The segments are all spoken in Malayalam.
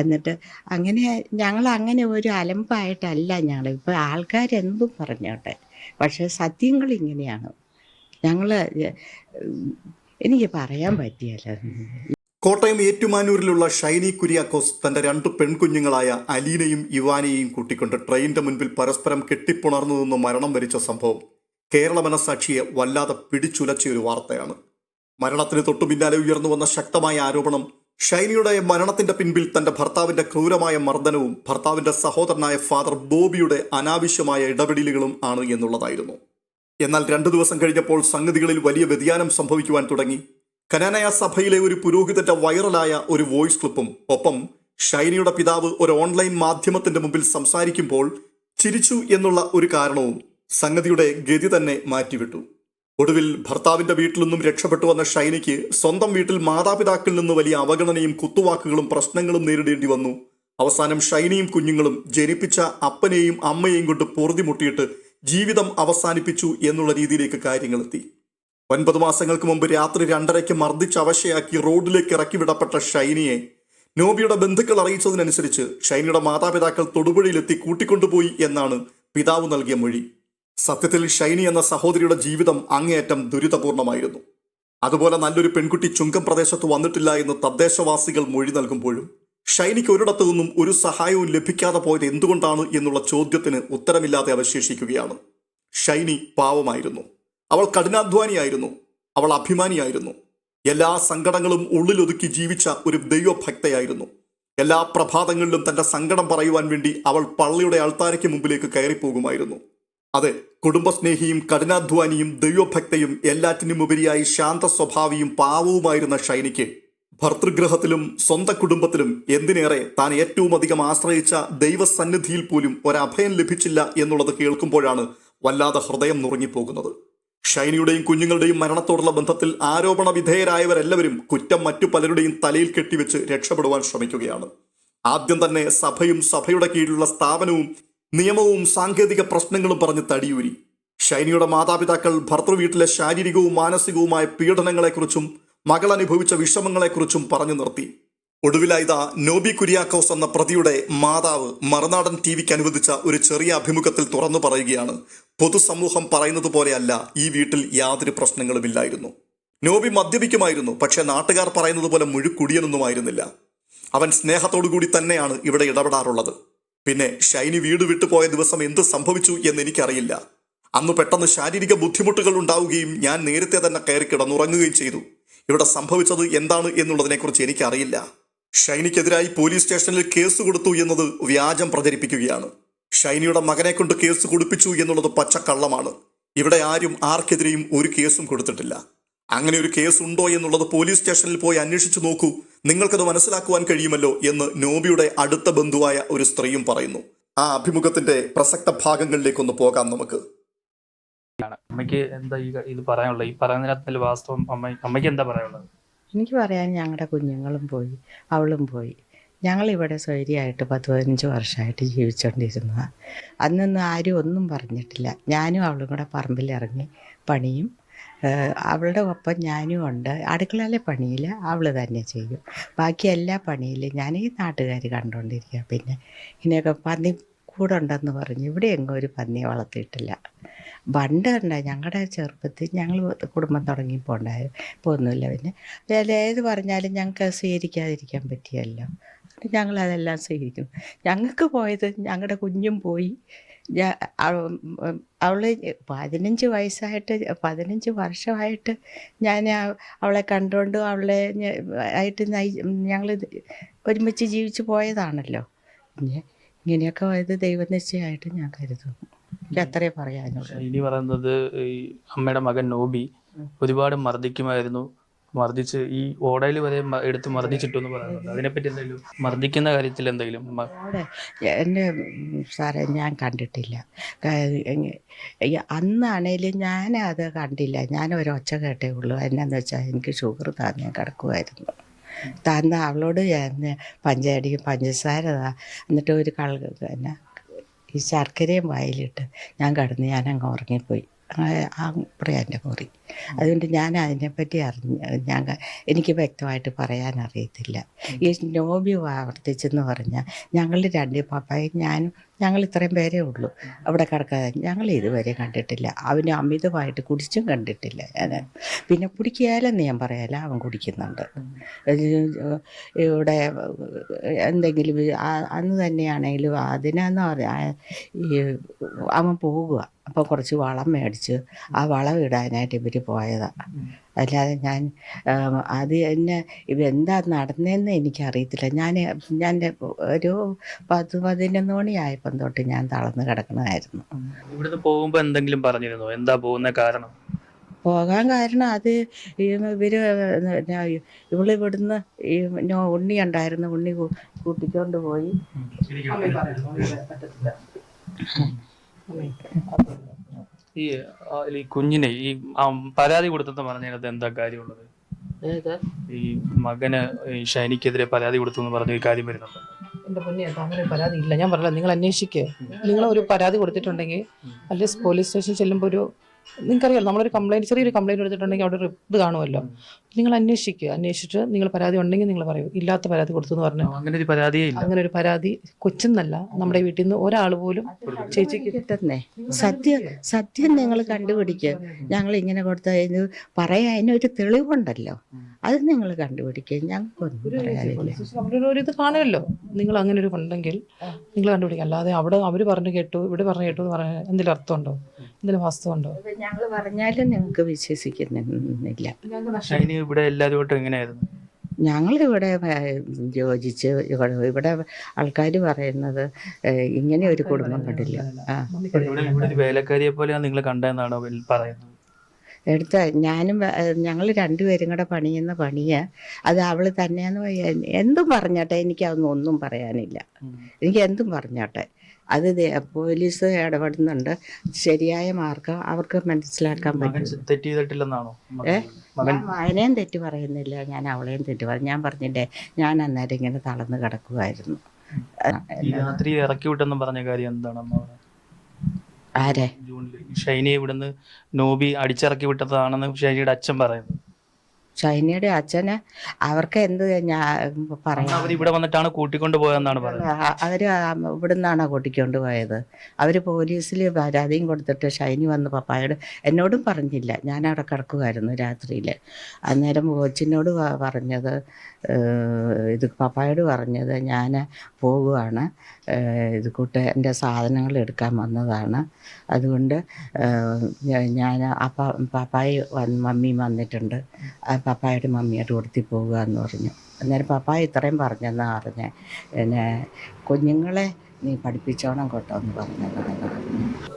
എന്നിട്ട് അങ്ങനെ ഞങ്ങളങ്ങനെ ഒരു അലമ്പായിട്ടല്ല ഞങ്ങൾ ഇപ്പോൾ ആൾക്കാരെന്തും പറഞ്ഞോട്ടെ, പക്ഷേ സത്യങ്ങൾ ഇങ്ങനെയാണ്. ഞങ്ങൾ എനിക്ക് പറയാൻ പറ്റിയല്ല. കോട്ടയം ഏറ്റുമാനൂരിലുള്ള ഷൈനി കുര്യാക്കോസ് തന്റെ 2 പെൺകുഞ്ഞുങ്ങളായ അലീനയും ഇവാനെയും കൂട്ടിക്കൊണ്ട് ട്രെയിനിന്റെ മുൻപിൽ പരസ്പരം കെട്ടിപ്പുണർന്നു നിന്ന് മരണം വരിച്ച സംഭവം കേരള മനസാക്ഷിയെ വല്ലാതെ പിടിച്ചുലച്ച ഒരു വാർത്തയാണ്. മരണത്തിന് തൊട്ടു പിന്നാലെ ഉയർന്നു വന്ന ശക്തമായ ആരോപണം ഷൈനിയുടെ മരണത്തിന്റെ പിൻപിൽ തന്റെ ഭർത്താവിന്റെ ക്രൂരമായ മർദ്ദനവും ഭർത്താവിന്റെ സഹോദരനായ ഫാദർ ബോബിയുടെ അനാവശ്യമായ ഇടപെടലുകളും ആണ് എന്നുള്ളതായിരുന്നു. എന്നാൽ 2 ദിവസം കഴിഞ്ഞപ്പോൾ സംഗതികളിൽ വലിയ വ്യതിയാനം സംഭവിക്കുവാൻ തുടങ്ങി. കനാനയ സഭയിലെ ഒരു പുരോഹിതന്റെ വൈറലായ ഒരു വോയിസ് ക്ലിപ്പും ഒപ്പം ഷൈനിയുടെ പിതാവ് ഒരു ഓൺലൈൻ മാധ്യമത്തിന്റെ മുമ്പിൽ സംസാരിക്കുമ്പോൾ ചിരിച്ചു എന്നുള്ള ഒരു കാരണവും സംഗതിയുടെ ഗതി തന്നെ മാറ്റിവിട്ടു. ഒടുവിൽ ഭർത്താവിന്റെ വീട്ടിൽ നിന്നും രക്ഷപ്പെട്ടു വന്ന ഷൈനിക്ക് സ്വന്തം വീട്ടിൽ മാതാപിതാക്കളിൽ നിന്ന് വലിയ അവഗണനയും കുത്തുവാക്കുകളും പ്രശ്നങ്ങളും നേരിടേണ്ടി വന്നു. അവസാനം ഷൈനിയും കുഞ്ഞുങ്ങളും ജനിപ്പിച്ച അപ്പനെയും അമ്മയെയും കൊണ്ട് പൊറുതിമുട്ടിയിട്ട് ജീവിതം അവസാനിപ്പിച്ചു എന്നുള്ള രീതിയിലേക്ക് കാര്യങ്ങളെത്തി. 9 മാസങ്ങൾക്ക് മുമ്പ് രാത്രി 2:30 മർദ്ദിച്ച് അവശയാക്കി റോഡിലേക്ക് ഇറക്കി വിടപ്പെട്ട ഷൈനിയെ നോബിയുടെ ബന്ധുക്കൾ അറിയിച്ചതിനനുസരിച്ച് ഷൈനിയുടെ മാതാപിതാക്കൾ തൊടുപുഴയിലെത്തി കൂട്ടിക്കൊണ്ടുപോയി എന്നാണ് പിതാവ് നൽകിയ മൊഴി. സത്യത്തിൽ ഷൈനി എന്ന സഹോദരിയുടെ ജീവിതം അങ്ങേയറ്റം ദുരിതപൂർണമായിരുന്നു. അതുപോലെ നല്ലൊരു പെൺകുട്ടി ചുങ്കം പ്രദേശത്ത് വന്നിട്ടില്ല എന്ന് തദ്ദേശവാസികൾ മൊഴി നൽകുമ്പോഴും ഷൈനിക്ക് ഒരിടത്തു നിന്നും ഒരു സഹായവും ലഭിക്കാതെ പോയത് എന്തുകൊണ്ടാണ് എന്നുള്ള ചോദ്യത്തിന് ഉത്തരമില്ലാതെ അവശേഷിക്കുകയാണ്. ഷൈനി പാവമായിരുന്നു. അവൾ കഠിനാധ്വാനിയായിരുന്നു. അവൾ അഭിമാനിയായിരുന്നു. എല്ലാ സങ്കടങ്ങളും ഉള്ളിലൊതുക്കി ജീവിച്ച ഒരു ദൈവഭക്തയായിരുന്നു. എല്ലാ പ്രഭാതങ്ങളിലും തന്റെ സങ്കടം പറയുവാൻ വേണ്ടി അവൾ പള്ളിയുടെ അൾത്താരയ്ക്ക് മുമ്പിലേക്ക് കയറിപ്പോകുമായിരുന്നു. അതെ, കുടുംബസ്നേഹിയും കഠിനാധ്വാനിയും ദൈവഭക്തയും എല്ലാറ്റിനുമുപരിയായി ശാന്ത സ്വഭാവിയും പാവവുമായിരുന്ന ഷൈനിക്ക് ഭർതൃഗ്രഹത്തിലും സ്വന്തം കുടുംബത്തിലും എന്തിനേറെ താൻ ഏറ്റവും അധികം ആശ്രയിച്ച ദൈവസന്നിധിയിൽ പോലും ഒരഭയം ലഭിച്ചില്ല എന്നുള്ളത് കേൾക്കുമ്പോഴാണ് വല്ലാതെ ഹൃദയം നുറങ്ങിപ്പോകുന്നത്. ഷൈനിയുടെയും കുഞ്ഞുങ്ങളുടെയും മരണത്തോടുള്ള ബന്ധത്തിൽ ആരോപണ വിധേയരായവരെല്ലാവരും കുറ്റം മറ്റു പലരുടെയും തലയിൽ കെട്ടിവെച്ച് രക്ഷപ്പെടുവാൻ ശ്രമിക്കുകയാണ്. ആദ്യം തന്നെ സഭയും സഭയുടെ കീഴിലുള്ള സ്ഥാപനവും നിയമവും സാങ്കേതിക പ്രശ്നങ്ങളും പറഞ്ഞ് തടിയൂരി. ഷൈനിയുടെ മാതാപിതാക്കൾ ഭർതൃവീട്ടിലെ ശാരീരികവും മാനസികവുമായ പീഡനങ്ങളെക്കുറിച്ചും മകൾ അനുഭവിച്ച വിഷമങ്ങളെക്കുറിച്ചും പറഞ്ഞു നിർത്തി. ഒടുവിലായിതാ നോബി കുര്യാക്കോസ് എന്ന പ്രതിയുടെ മാതാവ് മറുനാടൻ ടിവിക്ക് അനുവദിച്ച ഒരു ചെറിയ അഭിമുഖത്തിൽ തുറന്നു പറയുകയാണ്, പൊതുസമൂഹം പറയുന്നത് പോലെയല്ല ഈ വീട്ടിൽ യാതൊരു പ്രശ്നങ്ങളുമില്ലായിരുന്നു. നോബി മദ്യപിക്കുമായിരുന്നു, പക്ഷെ നാട്ടുകാർ പറയുന്നത് പോലെ മുഴുക്കുടിയനൊന്നുമായിരുന്നില്ല. അവൻ സ്നേഹത്തോടുകൂടി തന്നെയാണ് ഇവിടെ ഇടപെടാറുള്ളത്. പിന്നെ ഷൈനി വീട് വിട്ടുപോയ ദിവസം എന്ത് സംഭവിച്ചു എന്ന് എനിക്കറിയില്ല. അന്ന് പെട്ടെന്ന് ശാരീരിക ബുദ്ധിമുട്ടുകൾ ഉണ്ടാവുകയും ഞാൻ നേരത്തെ തന്നെ കയറി കിടന്നുറങ്ങുകയും ചെയ്തു. ഇവിടെ സംഭവിച്ചത് എന്താണ് എന്നുള്ളതിനെക്കുറിച്ച് എനിക്കറിയില്ല. ഷൈനിക്കെതിരായി പോലീസ് സ്റ്റേഷനിൽ കേസ് കൊടുത്തു എന്നത് വ്യാജം പ്രചരിപ്പിക്കുകയാണ്. ഷൈനിയുടെ മകനെ കൊണ്ട് കേസ് കൊടുപ്പിച്ചു എന്നുള്ളത് പച്ചക്കള്ളമാണ്. ഇവിടെ ആരും ആർക്കെതിരെയും ഒരു കേസും കൊടുത്തിട്ടില്ല. അങ്ങനെ ഒരു കേസ് ഉണ്ടോ എന്നുള്ളത് പോലീസ് സ്റ്റേഷനിൽ പോയി അന്വേഷിച്ചു നോക്കൂ, നിങ്ങൾക്കത് മനസ്സിലാക്കുവാൻ കഴിയുമല്ലോ എന്ന് നോബിയുടെ അടുത്ത ബന്ധുവായ ഒരു സ്ത്രീയും പറയുന്നു. ആ അഭിമുഖത്തിന്റെ പ്രസക്ത ഭാഗങ്ങളിലേക്കൊന്ന് പോകാം നമുക്ക്. അമ്മയ്ക്ക് എന്താ ഇത് പറയാനുള്ളത്? ഈ പറയുന്നതിനകത്ത് വാസ്തവം അമ്മയ്ക്ക് എന്താ പറയാനുള്ളത്? എനിക്ക് പറയാൻ ഞങ്ങളുടെ കുഞ്ഞുങ്ങളും പോയി, അവളും പോയി. ഞങ്ങളിവിടെ സ്വൈര്യമായിട്ട് 10-15 വർഷമായിട്ട് ജീവിച്ചുകൊണ്ടിരുന്നതാണ്. അന്നൊന്നും ആരും ഒന്നും പറഞ്ഞിട്ടില്ല. ഞാനും അവളും കൂടെ പറമ്പിലിറങ്ങി പണിയും. അവളുടെ ഒപ്പം ഞാനും ഉണ്ട്. അടുക്കളയിലെ പണിയിൽ അവൾ തന്നെ ചെയ്യും. ബാക്കി എല്ലാ പണിയിലും ഞാൻ ഈ നാട്ടുകാർ കണ്ടുകൊണ്ടിരിക്കുക. പിന്നെ ഇങ്ങനെയൊക്കെ പന്നി കൂടുണ്ടെന്ന് പറഞ്ഞ് ഇവിടെ എങ്ങും ഒരു പന്നിയെ വളർത്തിയിട്ടില്ല. പണ്ട് ഉണ്ടായി, ഞങ്ങളുടെ ചെറുപ്പത്തിൽ ഞങ്ങൾ കുടുംബം തുടങ്ങിയപ്പോൾ ഉണ്ടായത്. ഇപ്പോൾ ഒന്നുമില്ല. പിന്നെ ഏത് പറഞ്ഞാലും ഞങ്ങൾക്ക് സ്വീകരിക്കാതിരിക്കാൻ പറ്റിയല്ലോ. ഞങ്ങളതെല്ലാം സ്വീകരിക്കും. ഞങ്ങൾക്ക് പോയത് ഞങ്ങളുടെ കുഞ്ഞും പോയി. അവൾ 15 വയസ്സായിട്ട് 15 വർഷമായിട്ട് ഞാൻ അവളെ കണ്ടുകൊണ്ട് അവളെ ആയിട്ട് ഞങ്ങൾ ഒരുമിച്ച് ജീവിച്ച് പോയതാണല്ലോ. പിന്നെ ഇങ്ങനെയൊക്കെ പോയത് ദൈവനിശ്ചയമായിട്ട് ഞാൻ കരുതുന്നു. എനിക്ക് അത്രേ പറയാനുള്ളൂ. ഇനി പറയുന്നത് ഈ അമ്മയുടെ മകൻ നോബി ഒരുപാട് മർദ്ദിക്കുമായിരുന്നു. മർദ്ദിച്ച് ഈ ഓടയിൽ വരെ എടുത്ത് മർദ്ദിച്ചിട്ടു എന്ന് പറയുന്നുണ്ട്. അതിനെപ്പറ്റി എന്തെങ്കിലും, മർദ്ദിക്കുന്ന കാര്യത്തിൽ എന്തെങ്കിലും? എൻ്റെ സാറേ ഞാൻ കണ്ടിട്ടില്ല. അന്നാണേലും ഞാൻ അത് കണ്ടില്ല. ഞാൻ ഒരൊച്ച കേട്ടേ ഉള്ളൂ. എന്നാന്ന് വെച്ചാൽ എനിക്ക് ഷുഗർ താന്ന് കിടക്കുമായിരുന്നു. താന്ന് അവളോട് പഞ്ചാടിയും പഞ്ചസാര എന്നിട്ട് ഒരു പിന്നെ ഈ ശർക്കരയും വായിലിട്ട് ഞാൻ കിടന്ന് ഞാനങ്ങ് ഉറങ്ങിപ്പോയി. ഇവിടെ എൻ്റെ മുറി. അതുകൊണ്ട് ഞാൻ അതിനെപ്പറ്റി എനിക്ക് വ്യക്തമായിട്ട് പറയാൻ അറിയത്തില്ല. ഈ നോബി ആവർത്തിച്ചെന്ന് പറഞ്ഞാൽ ഞങ്ങൾ രണ്ട് പപ്പായും ഞാനും ഞങ്ങൾ ഇത്രയും പേരേ ഉള്ളൂ അവിടെ കിടക്കാതെ. ഞങ്ങൾ ഇതുവരെ കണ്ടിട്ടില്ല. അവന് അമിതമായിട്ട് കുടിച്ചും കണ്ടിട്ടില്ല ഞാൻ. പിന്നെ കുടിക്കാലെന്ന് ഞാൻ പറയാല, അവൻ കുടിക്കുന്നുണ്ട്. ഇവിടെ എന്തെങ്കിലും അന്ന് തന്നെയാണെങ്കിലും അതിനെന്ന് പറയാൻ ഈ അവൻ പോവുക. അപ്പോൾ കുറച്ച് വളം മേടിച്ച് ആ വളം ഇടാനായിട്ട് ഇവർ പോയതാണ്. അല്ലാതെ അത് എന്നെ ഇതെന്താ നടന്നതെന്ന് എനിക്കറിയത്തില്ല. ഞാൻ ഒരു 10-11 മണിയായപ്പം തൊട്ട് ഞാൻ തളർന്ന് കിടക്കണമായിരുന്നു. ഇവിടുന്ന് പോകുമ്പോൾ എന്തെങ്കിലും പറഞ്ഞിരുന്നോ? എന്താ പോകുന്ന കാരണം? പോകാൻ കാരണം അത് ഇവളിവിടുന്ന് ഉണ്ണി ഉണ്ടായിരുന്നു. ഉണ്ണി കൂട്ടിക്കൊണ്ട് പോയി. ഈ കുഞ്ഞിനെ ഈ പരാതി കൊടുത്തെന്ന് പറഞ്ഞതിനകത്ത് എന്താ കാര്യമുള്ളത്? ഈ മകന് ഈ ഷൈനിക്കെതിരെ പരാതി കൊടുത്തു എന്ന് പറഞ്ഞ കാര്യം വരുന്നുണ്ട്. എൻ്റെ പൊന്നെ, അങ്ങനെ ഒരു പരാതി ഇല്ല. ഞാൻ പറഞ്ഞില്ല, നിങ്ങൾ അന്വേഷിക്കുക. നിങ്ങൾ ഒരു പരാതി കൊടുത്തിട്ടുണ്ടെങ്കിൽ അല്ലെങ്കിൽ പോലീസ് സ്റ്റേഷനിൽ ചെല്ലുമ്പോൾ നിങ്ങൾക്കറിയാലോ, നമ്മളൊരു ചെറിയൊരു കംപ്ലയിൻറ്റ് എടുത്തിട്ടുണ്ടെങ്കിൽ അവിടെ ഒരു ഇത് കാണുമല്ലോ. നിങ്ങൾ അന്വേഷിക്കുക. അന്വേഷിച്ചിട്ട് നിങ്ങൾ പരാതി ഉണ്ടെങ്കിൽ നിങ്ങൾ പറയൂ. ഇല്ലാത്ത പരാതി കൊടുത്തു എന്ന് പറഞ്ഞു. അങ്ങനെ ഒരു പരാതിയേ ഇല്ല. അങ്ങനെ ഒരു പരാതി കൊച്ചെന്നല്ല, നമ്മുടെ വീട്ടിൽ നിന്ന് ഒരാൾ പോലും ചേച്ചിക്ക് കിട്ടുന്നേ. സത്യം നിങ്ങൾ കണ്ടുപിടിക്കുക. ഞങ്ങൾ ഇങ്ങനെ കൊടുത്ത പറയാൻ അതിനൊരു തെളിവുണ്ടല്ലോ, അത് നിങ്ങൾ കണ്ടുപിടിക്കുക. ഞങ്ങൾക്കൊന്നും പറയാനില്ല. ഒരു ഇത് കാണുമല്ലോ. നിങ്ങൾ അങ്ങനെ ഒരു ഉണ്ടെങ്കിൽ നിങ്ങൾ കണ്ടുപിടിക്കുക. അല്ലാതെ അവിടെ അവർ പറഞ്ഞു കേട്ടു, ഇവിടെ പറഞ്ഞു കേട്ടു എന്ന് പറഞ്ഞാൽ എന്തെങ്കിലും അർത്ഥമുണ്ടോ? എന്തെങ്കിലും വാസ്തവമുണ്ടോ? ഞങ്ങൾ പറഞ്ഞാലും നിങ്ങൾക്ക് വിശ്വസിക്കുന്നില്ല. ഷൈനി ഇവിടെ എല്ലാവരുമായിട്ടും എങ്ങനെയായിരുന്നു? ഞങ്ങളിവിടെ യോജിച്ച് ഇവിടെ ആൾക്കാർ പറയുന്നത് ഇങ്ങനെ ഒരു കുടുംബം കണ്ടില്ല. ഇവിടെ ഒരു വേലക്കാരിയെ പോലെയാണ് നിങ്ങൾ കണ്ടതെന്നാണോ പറയുന്നത്? ഞങ്ങൾ രണ്ടുപേരും കൂടെ പണിയുന്ന പണിയാ അത്. അവൾ തന്നെയാന്ന് എന്തും പറഞ്ഞാട്ടെ, എനിക്കതൊന്നും പറയാനില്ല. എനിക്ക് എന്തും പറഞ്ഞാട്ടെ. അത് പോലീസ് ഇടപെടുന്നുണ്ട്. ശരിയായ മാർഗം അവർക്ക് മനസ്സിലാക്കാൻ പറ്റും. തെറ്റ് ചെയ്തിട്ടില്ലെന്നാണോ? അവനെയും തെറ്റ് പറയുന്നില്ല, ഞാൻ അവളെയും തെറ്റ് പറയും. ഞാൻ പറഞ്ഞില്ലേ, ഞാൻ അന്നേരം ഇങ്ങനെ തളർന്ന് കിടക്കുമായിരുന്നു. രാത്രി ഇറക്കി വിട്ടെന്ന് പറഞ്ഞ കാര്യം എന്താണ്? ആരെ? ഷൈനിയെ ഇവിടുന്ന് നോബി അടിച്ചിറക്കി വിട്ടതാണെന്ന് ഷൈനിയുടെ അച്ഛൻ പറയുന്നു. ഷൈനിയുടെ അച്ഛന് അവർക്ക് എന്ത് ഞാൻ പറയാം. അവരിവിടെ വന്നിട്ടാണ് കൂട്ടിക്കൊണ്ട് പോയെന്നാണ് പറയുന്നത്. അവർ ഇവിടുന്നാണോ കൂട്ടിക്കൊണ്ട് പോയത്? അവർ പോലീസിൽ പരാതിയും കൊടുത്തിട്ട് ഷൈനി വന്ന് പപ്പായോട് എന്നോടും പറഞ്ഞില്ല. ഞാൻ അവിടെ കിടക്കുമായിരുന്നു രാത്രിയിൽ. അന്നേരം കൊച്ചിനോട് പറഞ്ഞത്, പപ്പായോട് പറഞ്ഞത്, ഞാൻ പോകുവാണ്, ഇത് കൂട്ട് എൻ്റെ സാധനങ്ങൾ എടുക്കാൻ വന്നതാണ്, അതുകൊണ്ട് ഞാൻ പപ്പായി മമ്മിയും വന്നിട്ടുണ്ട്, പപ്പായുടെ മമ്മിയായിട്ട് കൊടുത്തി പോകുക എന്ന് പറഞ്ഞു. അന്നേരം പപ്പായ ഇത്രയും പറഞ്ഞെന്നാ പറഞ്ഞേ, പിന്നെ കുഞ്ഞുങ്ങളെ നീ പഠിപ്പിച്ചോണം കേട്ടോ എന്ന് പറഞ്ഞതാണ്.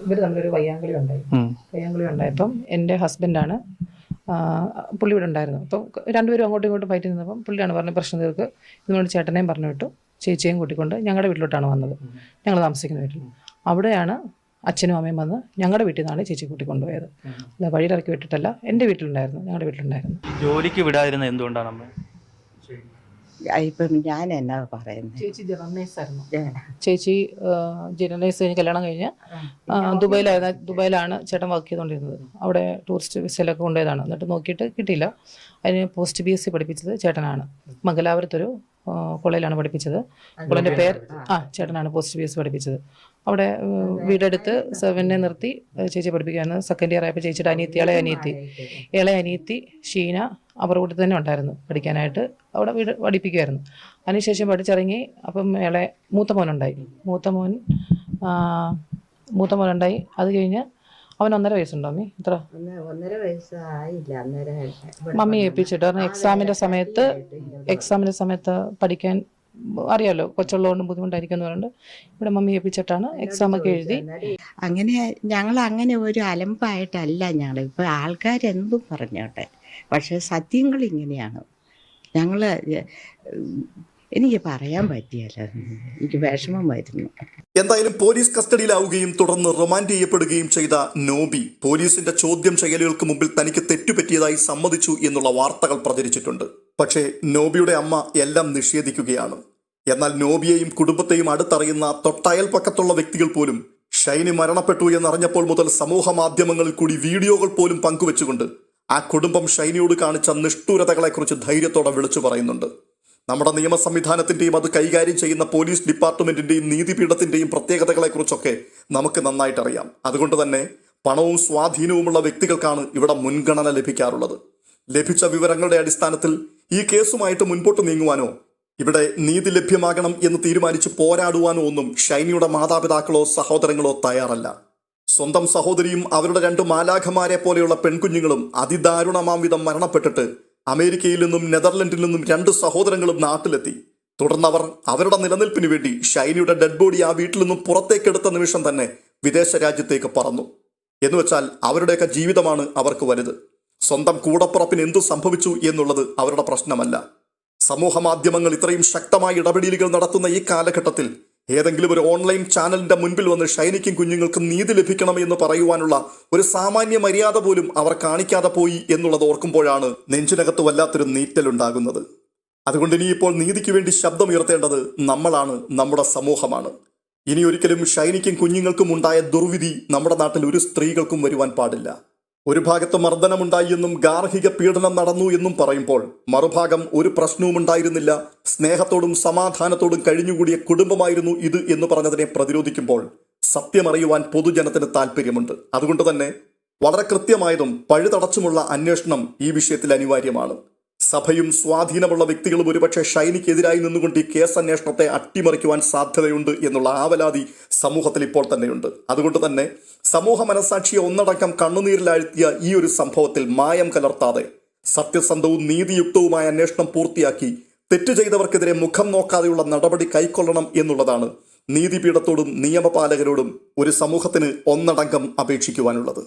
ഇവർ തമ്മിലൊരു വയ്യാങ്കളി ഉണ്ടായപ്പം എൻ്റെ ഹസ്ബൻഡാണ്, പുള്ളി ഇവിടെ ഉണ്ടായിരുന്നു. അപ്പം രണ്ടുപേരും അങ്ങോട്ടും ഇങ്ങോട്ടും ഫൈറ്റ് നിന്നപ്പം പുള്ളിയാണ് പറഞ്ഞ പ്രശ്നം തീർക്ക് ഇതുകൊണ്ട് ചേട്ടനെയും പറഞ്ഞു വിട്ടു, ചേച്ചിയെയും കൂട്ടിക്കൊണ്ട് ഞങ്ങളുടെ വീട്ടിലോട്ടാണ് വന്നത്. ഞങ്ങൾ താമസിക്കുന്ന വീട്ടിൽ. അവിടെയാണ് അച്ഛനും അമ്മയും വന്ന് ഞങ്ങളുടെ വീട്ടിൽ നിന്നാണ് ചേച്ചി കൂട്ടിക്കൊണ്ടുപോയത്. അല്ല, വഴിയിലിറക്കി വിട്ടിട്ടല്ല, എൻ്റെ വീട്ടിലുണ്ടായിരുന്നു, ഞങ്ങളുടെ വീട്ടിലുണ്ടായിരുന്നു. ജോലിക്ക് വിടാതിരുന്നത് എന്തുകൊണ്ടാണ് അമ്മ? ഇപ്പം ഞാൻ എന്നാ പറയുന്നത്, ചേച്ചി ജനറൽ നേഴ്സായിരുന്നു. ചേച്ചി ജനറൽ നേഴ്സ് കഴിഞ്ഞ് കല്യാണം കഴിഞ്ഞ് ദുബായിലാണ് ചേട്ടൻ വർക്ക് ചെയ്തുകൊണ്ടിരുന്നത്. അവിടെ ടൂറിസ്റ്റ് വിസയിലൊക്കെ കൊണ്ടുപോയതാണ്. എന്നിട്ട് നോക്കിയിട്ട് കിട്ടിയില്ല. അതിന് പോസ്റ്റ് BSc പഠിപ്പിച്ചത് ചേട്ടനാണ്. മംഗലാപുരത്തൊരു കോളേജിലാണ് പഠിപ്പിച്ചത്. കോളേജിൻ്റെ ചേട്ടനാണ് പോസ്റ്റ് BSc പഠിപ്പിച്ചത്. അവിടെ വീടെടുത്ത് 7നെ നിർത്തി ചേച്ചി പഠിപ്പിക്കുകയാണ്. സെക്കൻഡ് ഇയർ ആയപ്പോൾ ചേച്ചിയുടെ ഇളയ അനിയത്തി ഷീന അവരുടെ കൂടെ തന്നെ ഉണ്ടായിരുന്നു പഠിക്കാനായിട്ട്. അവിടെ വീട് പഠിപ്പിക്കുമായിരുന്നു. അതിനുശേഷം പഠിച്ചിറങ്ങി. അപ്പം മൂത്ത മോനുണ്ടായി. അത് കഴിഞ്ഞ് അവൻ 1.5 വയസ്സുണ്ടോ മമ്മി? ഇത്ര 1.5 വയസ്സായില്ല. മമ്മി ഏൽപ്പിച്ചിട്ട് കാരണം എക്സാമിൻ്റെ സമയത്ത് പഠിക്കാൻ അറിയാമല്ലോ, കൊച്ചുള്ളതുകൊണ്ട് ബുദ്ധിമുട്ടായിരിക്കും എന്ന് പറഞ്ഞിട്ട് ഇവിടെ മമ്മി ഏൽപ്പിച്ചിട്ടാണ് എക്സാമൊക്കെ എഴുതി. അങ്ങനെ ഞങ്ങൾ അങ്ങനെ ഒരു അലമ്പായിട്ടല്ല ഞങ്ങൾ. ഇപ്പോൾ ആൾക്കാരെന്തും പറഞ്ഞോട്ടെ, പക്ഷേ സത്യങ്ങൾ ഇങ്ങനെയാണ്. എനിക്ക് പറയാൻ പറ്റിയല്ല, എനിക്ക് വിഷമം വരുന്നു. എന്തായാലും പോലീസ് കസ്റ്റഡിയിലാവുകയും തുടർന്ന് റിമാൻഡ് ചെയ്യപ്പെടുകയും ചെയ്ത നോബി പോലീസിന്റെ ചോദ്യം ചെയ്യലുകൾക്ക് മുമ്പിൽ തനിക്ക് തെറ്റുപറ്റിയതായി സമ്മതിച്ചു എന്നുള്ള വാർത്തകൾ പ്രചരിച്ചിട്ടുണ്ട്. പക്ഷേ നോബിയുടെ അമ്മ എല്ലാം നിഷേധിക്കുകയാണ്. എന്നാൽ നോബിയെയും കുടുംബത്തെയും അടുത്തറിയുന്ന തൊട്ടയൽപക്കത്തുള്ള വ്യക്തികൾ പോലും ഷൈനി മരണപ്പെട്ടു എന്നറിഞ്ഞപ്പോൾ മുതൽ സമൂഹ മാധ്യമങ്ങളിൽ കൂടി വീഡിയോകൾ പോലും പങ്കുവെച്ചുകൊണ്ട് ആ കുടുംബം ഷൈനിയോട് കാണിച്ച നിഷ്ഠൂരതകളെക്കുറിച്ച് ധൈര്യത്തോടെ വിളിച്ചു പറയുന്നുണ്ട്. നമ്മുടെ നിയമ സംവിധാനത്തിന്റെയും അത് കൈകാര്യം ചെയ്യുന്ന പോലീസ് ഡിപ്പാർട്ട്മെന്റിന്റെയും നീതിപീഠത്തിന്റെയും പ്രത്യേകതകളെക്കുറിച്ചൊക്കെ നമുക്ക് നന്നായിട്ടറിയാം. അതുകൊണ്ട് തന്നെ പണവും സ്വാധീനവുമുള്ള വ്യക്തികൾക്കാണ് ഇവിടെ മുൻഗണന ലഭിക്കാറുള്ളത്. ലഭിച്ച വിവരങ്ങളുടെ അടിസ്ഥാനത്തിൽ ഈ കേസുമായിട്ട് മുൻപോട്ട് നീങ്ങുവാനോ ഇവിടെ നീതി ലഭ്യമാകണം എന്ന് തീരുമാനിച്ച് പോരാടുവാനോ ഒന്നും ഷൈനിയുടെ മാതാപിതാക്കളോ സഹോദരങ്ങളോ തയ്യാറല്ല. സ്വന്തം സഹോദരിയും അവരുടെ 2 മാലാഖമാരെ പോലെയുള്ള പെൺകുഞ്ഞുങ്ങളും അതിദാരുണമാം വിധം മരണപ്പെട്ടിട്ട് അമേരിക്കയിൽ നിന്നും നെതർലൻഡിൽ നിന്നും 2 സഹോദരങ്ങളും നാട്ടിലെത്തി. തുടർന്നവർ അവരുടെ നിലനിൽപ്പിന് വേണ്ടി ഷൈനിയുടെ ഡെഡ് ബോഡി ആ വീട്ടിൽ നിന്നും പുറത്തേക്കെടുത്ത നിമിഷം തന്നെ വിദേശ രാജ്യത്തേക്ക് പറന്നു. എന്നുവെച്ചാൽ അവരുടെയൊക്കെ ജീവിതമാണ് അവർക്ക് വലുത്. സ്വന്തം കൂടപ്പുറപ്പിന് എന്തു സംഭവിച്ചു എന്നുള്ളത് അവരുടെ പ്രശ്നമല്ല. സമൂഹ മാധ്യമങ്ങൾ ഇത്രയും ശക്തമായ ഇടപെടലുകൾ നടത്തുന്ന ഈ കാലഘട്ടത്തിൽ ഏതെങ്കിലും ഒരു ഓൺലൈൻ ചാനലിന്റെ മുൻപിൽ വന്ന് ഷൈനിക്കും കുഞ്ഞുങ്ങൾക്കും നീതി ലഭിക്കണം എന്ന് പറയുവാനുള്ള ഒരു സാമാന്യ മര്യാദ പോലും അവർ കാണിക്കാതെ പോയി എന്നുള്ളത് ഓർക്കുമ്പോഴാണ് നെഞ്ചിനകത്ത് വല്ലാത്തൊരു നീറ്റലുണ്ടാകുന്നത്. അതുകൊണ്ട് ഇനിയിപ്പോൾ നീതിക്ക് വേണ്ടി ശബ്ദമുയർത്തേണ്ടത് നമ്മളാണ്, നമ്മുടെ സമൂഹമാണ്. ഇനി ഒരിക്കലും ഷൈനിക്കും കുഞ്ഞുങ്ങൾക്കും ഉണ്ടായ ദുർവിധി നമ്മുടെ നാട്ടിൽ ഒരു സ്ത്രീകൾക്കും വരുവാൻ പാടില്ല. ഒരു ഭാഗത്ത് മർദ്ദനമുണ്ടായി എന്നും ഗാർഹിക പീഡനം നടന്നു എന്നും പറയുമ്പോൾ മറുഭാഗം ഒരു പ്രശ്നവും ഉണ്ടായിരുന്നില്ല, സ്നേഹത്തോടും സമാധാനത്തോടും കഴിഞ്ഞുകൂടിയ കുടുംബമായിരുന്നു ഇത് എന്ന് പറഞ്ഞതിനെ പ്രതിരോധിക്കുമ്പോൾ സത്യമറിയുവാൻ പൊതുജനത്തിന് താല്പര്യമുണ്ട്. അതുകൊണ്ട് തന്നെ വളരെ കൃത്യമായതും പഴുതടച്ചുമുള്ള അന്വേഷണം ഈ വിഷയത്തിൽ അനിവാര്യമാണ്. സഭയും സ്വാധീനമുള്ള വ്യക്തികളും ഒരുപക്ഷെ ഷൈനിക്കെതിരായി നിന്നുകൊണ്ട് ഈ കേസ് അന്വേഷണത്തെ അട്ടിമറിക്കുവാൻ സാധ്യതയുണ്ട് എന്നുള്ള ആവലാതി സമൂഹത്തിൽ ഇപ്പോൾ തന്നെയുണ്ട്. അതുകൊണ്ട് തന്നെ സമൂഹ മനസാക്ഷിയെ ഒന്നടക്കം കണ്ണുനീരിലാഴ്ത്തിയ ഈ ഒരു സംഭവത്തിൽ മായം കലർത്താതെ സത്യസന്ധവും നീതിയുക്തവുമായ അന്വേഷണം പൂർത്തിയാക്കി തെറ്റ് ചെയ്തവർക്കെതിരെ മുഖം നോക്കാതെയുള്ള നടപടി കൈക്കൊള്ളണം എന്നുള്ളതാണ് നീതിപീഠത്തോടും നിയമപാലകരോടും ഒരു സമൂഹത്തിന് ഒന്നടങ്കം അപേക്ഷിക്കുവാനുള്ളത്.